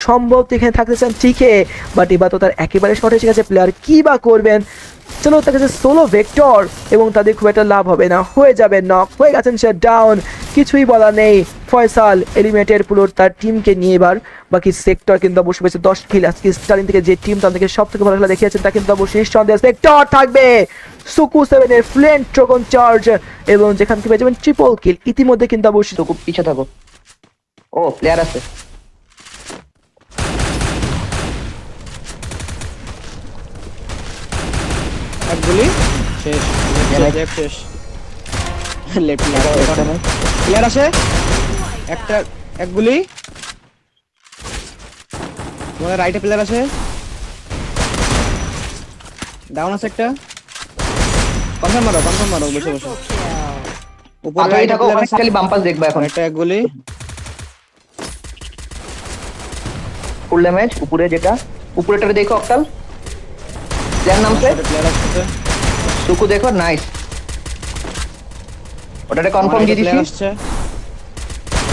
সম্ভব এখানে থাকতে চান ঠিকই, বাট এবার তো তার একেবারে শর্ট এসে গেছে। প্লেয়ার কী বা করবেন? চলো, তার কাছে সোলো ভেক্টর এবং তাদের খুব একটা লাভ হবে না, হয়ে যাবে নক, হয়ে গেছেন সে ডাউন। কিছুই বলা নেই, ফয়সাল এলিমিনেটেড পুরো তার টিমকে নিয়ে এবার। বাকি সেক্টর কিন্তু অবশ্যই পেয়েছে 10 কিল। আজকে স্টার্লিং থেকে যে টিম তাদেরকে সব থেকে ভালো খেলা দেখিয়েছেন তা কিন্তু অবশ্যই সন্দেহ। সেক্টর থাকবে সুকু 7 এর ফ্লেন ট্রগন চার্জ এবং যেখান থেকে পেয়ে যাবেন ট্রিপল কিল। ইতিমধ্যে কিন্তু অবশ্যই তো খুব পিছে থাকো। ও প্লেয়ার আছে। এক গুলি শেষ, লেফট শেষ, লেফট প্লেয়ার আছে একটা, এক গুলি তোমাদের রাইটে প্লেয়ার আছে, ডাউন আছে একটা, কনফার্ম মারো বসে বসে উপরে আগে রাইটে থাকো, প্লেয়ার অনেক আছে, খালি বাম্পাস দেখবা এখন। একটা এক গুলি ফুল ড্যামেজ উপরে, যেটা উপরেটারে দেখো অক্টাল প্লেয়ার নামছে, প্লেয়ার আসছে, সুকু দেখো, নাইস। ওটাতে কনফার্ম দিয়ে দিছি, প্লেয়ার আসছে,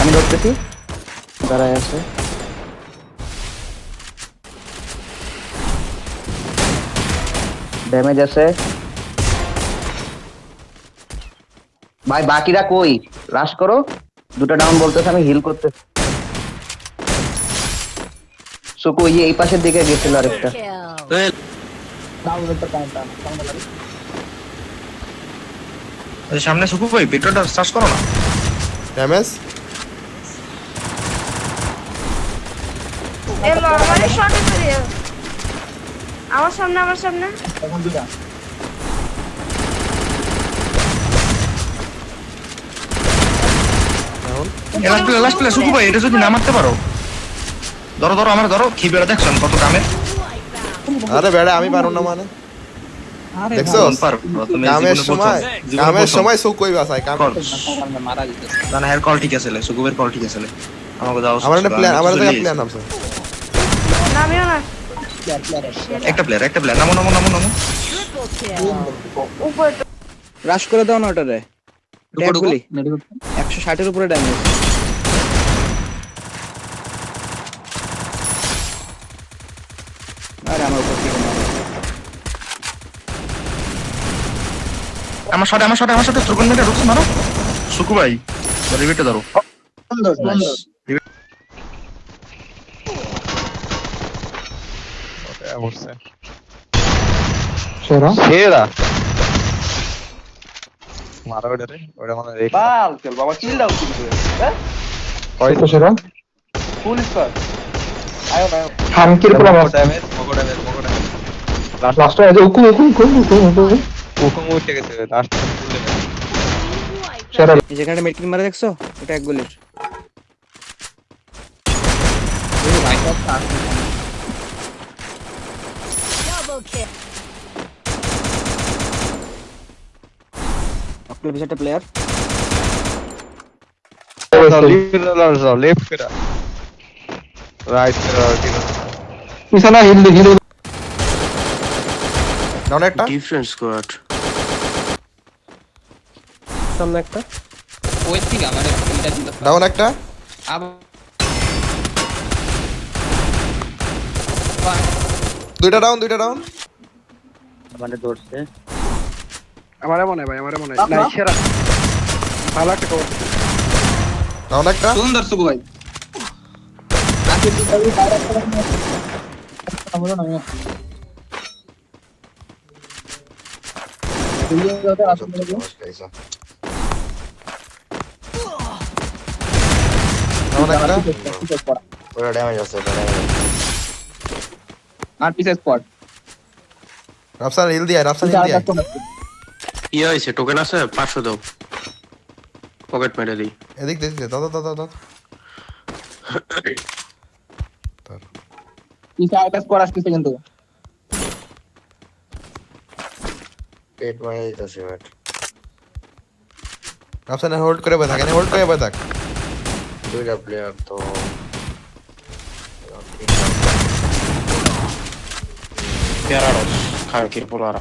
আমি ধরতেছি, দাঁড়ায় আছে। ড্যামেজ আছে ভাই, বাকিরা কই? রাশ করো, দুটো ডাউন বলতেছে, আমি হিল করতে। সুকু ওই যে এই পাশের দিকে গেছিল আরেকটা। সামনে সুকু ভাই ভিডিওটা সার্চ করো না। ড্যামেজ এ মামারে শটে করে আমার সামনে লাস্ট প্লে সুকু ভাই, এটা যদি না মারতে পারো, ধরো আমার ধরো খিবেরা দেখছেন কত কামে। আরে বেড়া আমি পারো না মানে দেখছো কামের সময় সুখ কই বাসায় কাম না হেয়ার কল ঠিক আছে, সুকুবের কল ঠিক আছে। আমাকে দাও আমার একটা প্ল্যান, আমার একটা প্ল্যান নামছে। নামিও না একটা প্লেয়ার নামো উপরে রাশ করে দাও না ওটারে, এক গুলি 160 এর উপরে ড্যামেজ। আরে আমার উপর থেকে মারো। আমার শটে ত্রিকোণ মেরে ঢুকছে, মারো সুকু ভাই, রিভিটে ধরো। সেরা মারা ওটারে, ওটা মানে রেক বাল চল বাবা, কিল দাও কিন্তু, হ্যাঁ কয়তো সেরা ফুল স্কোর। আয়ো হামকির পুরো ড্যামেজ মগো ড্যামেজ লাস্ট আছে উকু উঠে গেছে লাস্ট ফুল ড্যামেজ সেরা। এই যেখানে মেডকিট মারা দেখছো, ওটা এক গুলির। আপনার পিছে একটা প্লেয়ার, লেফট ফেরা রাইট ফেরা পিছনে হিল ডাউন একটা, ডিফারেন্স স্কোয়াড সামনে একটা, ওই থেকে আমার এটা দিল ডাউন একটা, আবার দুইটা ডাউন মানে ধরছে। আমারে মনে হয় নাই সেরা, ভালো একটা কভার। ডাউন একটা, সুন্দর সুকু ভাই ডাউন একটা, ওটা ড্যামেজ আছে, আর পিছে স্পট রাফসান হিল দিয়া কি হয়েছে? টোকেন আছে 500 দাও, পকেট মেরে দিই। এদিক দাও পিছে আরেকটা স্পট আসতেছে কিন্তু পেট মারা দিতেছে বাট রাফসান হোল্ড করে থাক, দুইটা প্লেয়ার তো প্যারাডক্স খানকির পোলারা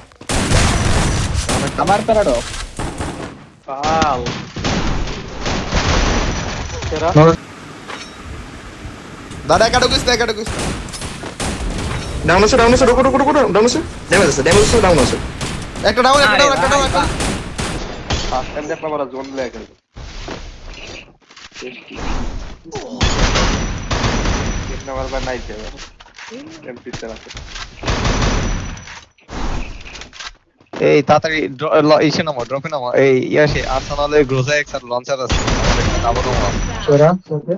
আবার প্যারাডক্স দাদা একা ঢুকিস ডাউন আছে রোকো ডাউন আছে ড্যামেজ আছে ডাউন আছে একটা ডাউন একটা ফার্স্ট টাইম দেখলাম ওরা জোন লেগে গেল এক নাম্বার বা নাই দেবে এমপি আছে এই তাড়াতাড়ি ইসে নামো ড্রপে নামো এই ইয়াসে আর্সেনালের গ্রোজা এক্স আর লঞ্চার আছে আমাদের আবার নামো